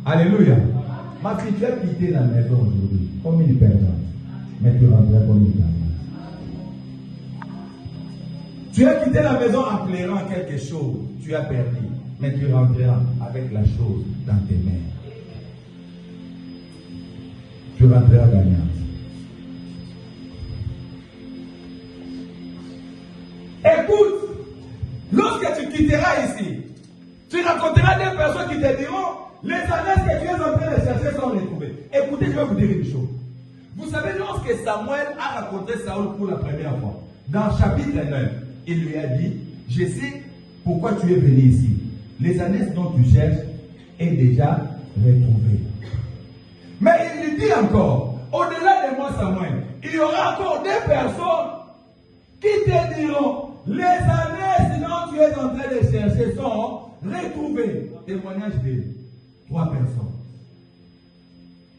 Alléluia. Ma fille, tu as quitté la maison aujourd'hui comme une perdante, mais tu rentrais comme une gagnante. Tu as quitté la maison en pleurant quelque chose, tu as perdu, mais tu rentreras avec la chose dans tes mains. Tu rentreras gagnante. Écoute, lorsque tu quitteras ici, tu rencontreras des personnes qui te diront les années que tu es en train de chercher sont retrouvées. Écoutez, je vais vous dire une chose. Vous savez, lorsque Samuel a rencontré Saül pour la première fois, dans chapitre 9, il lui a dit, je sais pourquoi tu es venu ici. Les années dont tu cherches est déjà retrouvée. Mais il lui dit encore, au-delà de moi Samuel, il y aura encore des personnes qui te diront, les années dont tu es en train de chercher sont retrouvées. Témoignage de 3 personnes.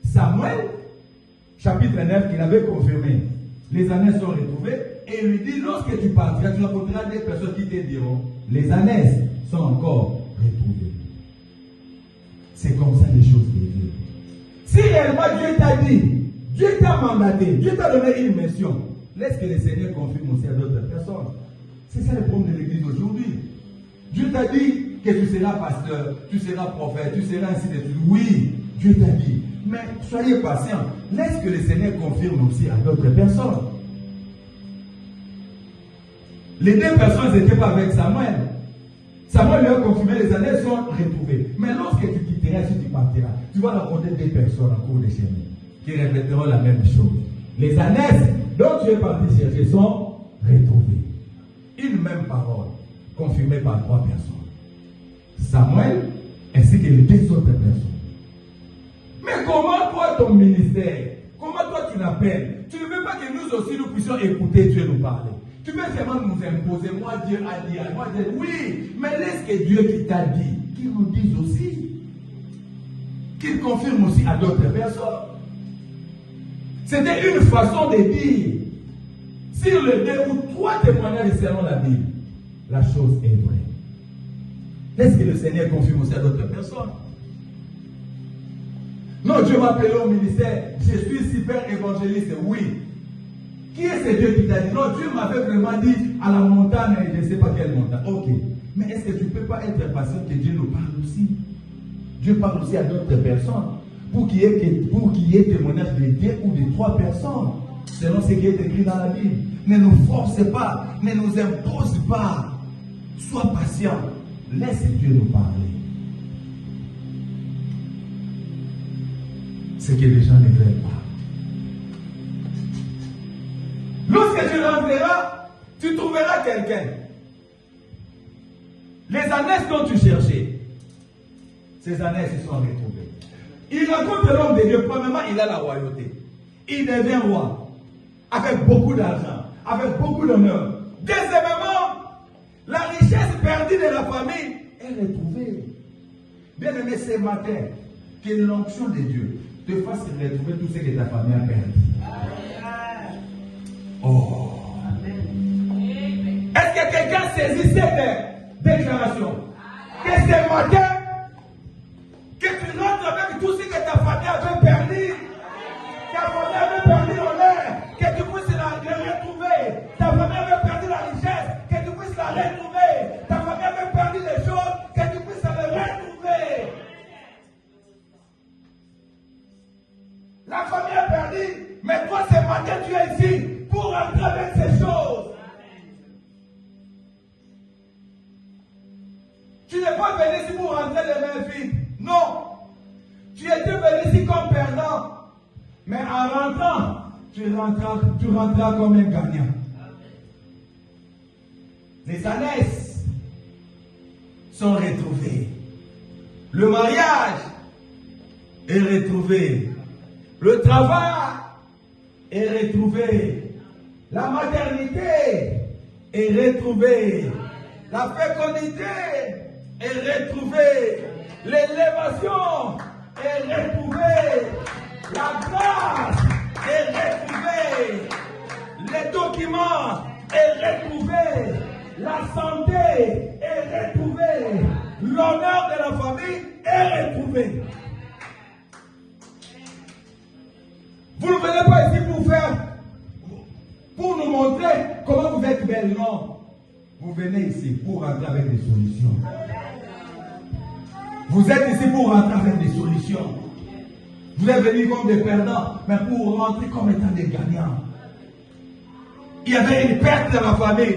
Samuel, chapitre 9, il avait confirmé, les années sont retrouvées, et il lui dit, lorsque tu partiras, tu rencontreras des personnes qui te diront, les années sont encore retrouvées. C'est comme ça les choses de Dieu. Si réellement Dieu t'a dit, Dieu t'a mandaté, Dieu t'a donné une mission, laisse que le Seigneur confirme aussi à d'autres personnes. C'est ça le problème de l'église aujourd'hui. Dieu t'a dit que tu seras pasteur, tu seras prophète, tu seras ainsi de suite. Oui, Dieu t'a dit. Mais soyez patient. Laisse que le Seigneur confirme aussi à d'autres personnes. Les 2 personnes n'étaient pas avec Samuel. Samuel lui a confirmé, les années sont retrouvées. Mais lorsque tu quitteras, si tu partiras, tu vas rencontrer 2 personnes en cours de chemin qui répéteront la même chose. Les années dont tu es parti chercher sont retrouvées. Une même parole, confirmée par 3 personnes. Samuel ainsi que les 2 autres personnes. Mais comment toi, ton ministère, comment toi tu l'appelles? Tu ne veux pas que nous aussi nous puissions écouter Dieu nous parler. Tu veux vraiment nous imposer, moi Dieu a dit, moi Dieu, oui, mais laisse que Dieu qui t'a dit, qu'il nous dise aussi, qu'il confirme aussi à d'autres personnes. C'était une façon de dire, sur les 2 ou 3 témoignages selon la Bible, la chose est vraie. Laisse que le Seigneur confirme aussi à d'autres personnes. Non, Dieu m'a appelé au ministère, je suis super évangéliste, oui. Qui est ce Dieu qui t'a dit? Non, Dieu m'avait vraiment dit à la montagne, je ne sais pas quelle montagne. Ok. Mais est-ce que tu ne peux pas être patient que Dieu nous parle aussi? Dieu parle aussi à d'autres personnes. Pour qu'il y ait témoignage de 2 ou de 3 personnes, selon ce qui est écrit dans la Bible. Ne nous force pas, ne nous impose pas. Sois patient. Laisse Dieu nous parler. Ce que les gens ne veulent pas. Lorsque tu rentreras, tu trouveras quelqu'un. Les années dont tu cherchais, ces années se sont retrouvées. Il rencontre l'homme de Dieu. Premièrement, il a la royauté. Il devient roi. Avec beaucoup d'argent. Avec beaucoup d'honneur. Deuxièmement, la richesse perdue de la famille est retrouvée. Bien aimé, ce matin, que l'onction de Dieu te fasse retrouver tout ce que ta famille a perdu. Oh. Est-ce que quelqu'un saisit cette déclaration? Que ce matin, que tu rentres avec tout ce que ta famille avait perdu. Ta famille avait perdu l'honneur, que tu puisses le retrouver. Ta famille avait perdu la richesse, que tu puisses la retrouver. Ta famille avait perdu les choses, que tu puisses les retrouver. La famille a perdu, mais toi ce matin tu es ici pour rentrer avec ces choses. Tu n'es pas venu ici pour rentrer les mains vides. Non. Tu étais venu ici comme perdant. Mais en rentrant, tu rentreras comme un gagnant. Les années sont retrouvées. Le mariage est retrouvé. Le travail est retrouvé. La maternité est retrouvée. La fécondité est retrouvée. L'élévation est retrouvée. La grâce est retrouvée. Les documents est retrouvé. La santé est retrouvée. L'honneur de la famille est retrouvé. Vous ne venez pas ici pour nous montrer comment vous êtes belle, non. Vous venez ici pour rentrer avec des solutions. Vous êtes ici pour rentrer avec des solutions. Vous êtes venus comme des perdants, mais pour rentrer comme étant des gagnants. Il y avait une perte dans la famille,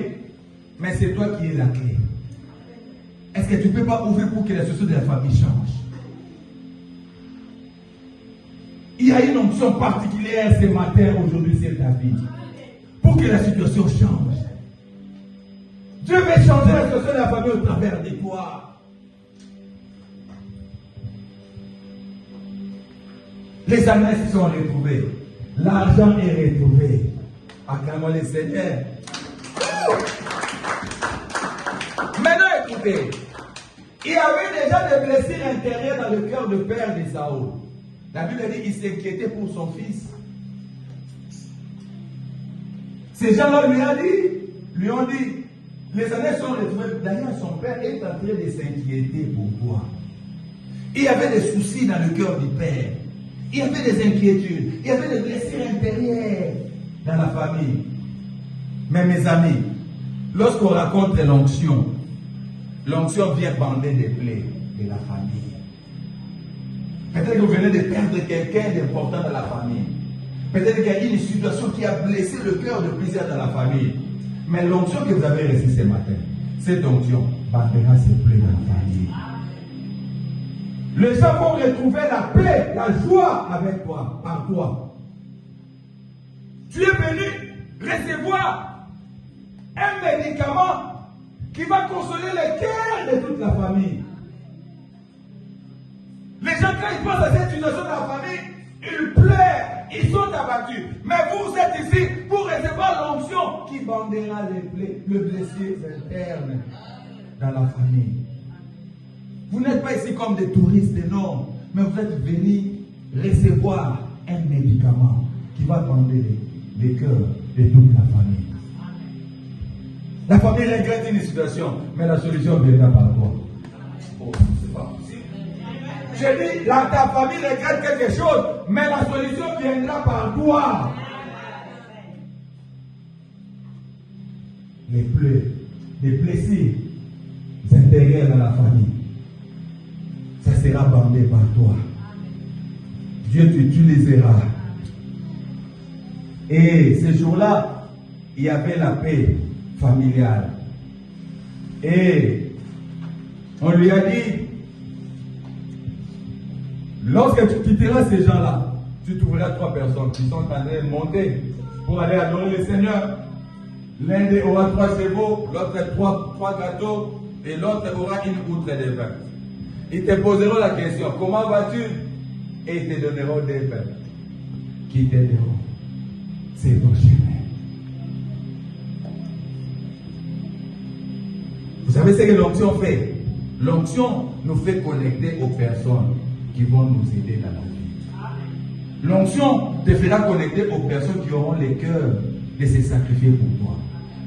mais c'est toi qui es la clé. Est-ce que tu ne peux pas ouvrir pour que la situation de la famille change? Il y a une onction particulière ce matin, aujourd'hui, sur ta vie, pour que la situation change. Dieu veut changer la situation de la famille au travers de toi. Les années sont retrouvées. L'argent est retrouvé. Acclamons le Seigneur. Maintenant, écoutez. Il y avait déjà des blessures intérieures dans le cœur de père de Saül. La Bible dit qu'il s'inquiétait pour son fils. Ces gens-là lui ont dit, les années sont retrouvées. D'ailleurs, son père est en train de s'inquiéter pour toi. Il y avait des soucis dans le cœur du père. Il y avait des inquiétudes. Il y avait des blessures intérieures dans la famille. Mais mes amis, lorsqu'on raconte l'onction vient bander des plaies de la famille. Peut-être que vous venez de perdre quelqu'un d'important dans la famille. Peut-être qu'il y a une situation qui a blessé le cœur de plusieurs dans la famille. Mais l'onction que vous avez reçue ce matin, cette onction bandera ces plaies dans la famille. Les gens vont retrouver la paix, la joie avec toi, par toi. Tu es venu recevoir un médicament qui va consoler le cœur de toute la famille. Les gens, quand ils pensent à cette situation de la famille, ils pleurent, ils sont abattus. Mais vous êtes ici pour recevoir l'onction qui bandera les blessures internes dans la famille. Vous n'êtes pas ici comme des touristes, non, mais vous êtes venus recevoir un médicament qui va bander les cœurs de toute la famille. La famille regrette une situation, mais la solution viendra par toi. Oh, c'est pas possible. Je dis, ta famille regrette quelque chose, mais la solution viendra par toi. Les plaies, les blessures intérieures dans la famille, ça sera bandé par toi. Dieu t'utilisera. Et ce jour-là, il y avait la paix familiale. Et on lui a dit, lorsque tu quitteras ces gens-là, tu trouveras 3 personnes qui sont en train de monter pour aller adorer le Seigneur. L'un aura 3 chevaux, l'autre 3 gâteaux, et l'autre aura une outre de vin. Ils te poseront la question, comment vas-tu? Et ils te donneront des vins qui t'aideront. C'est ton chemin. Vous savez ce que l'onction fait? L'onction nous fait connecter aux personnes qui vont nous aider dans la vie. L'onction te fera connecter aux personnes qui auront le cœur de se sacrifier pour toi.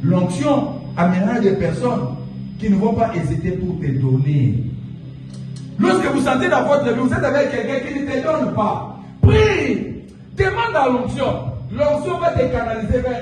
L'onction amènera des personnes qui ne vont pas hésiter pour te donner. Lorsque vous sentez dans votre vie, vous êtes avec quelqu'un qui ne te donne pas, prie, demande à l'onction. L'onction va te canaliser vers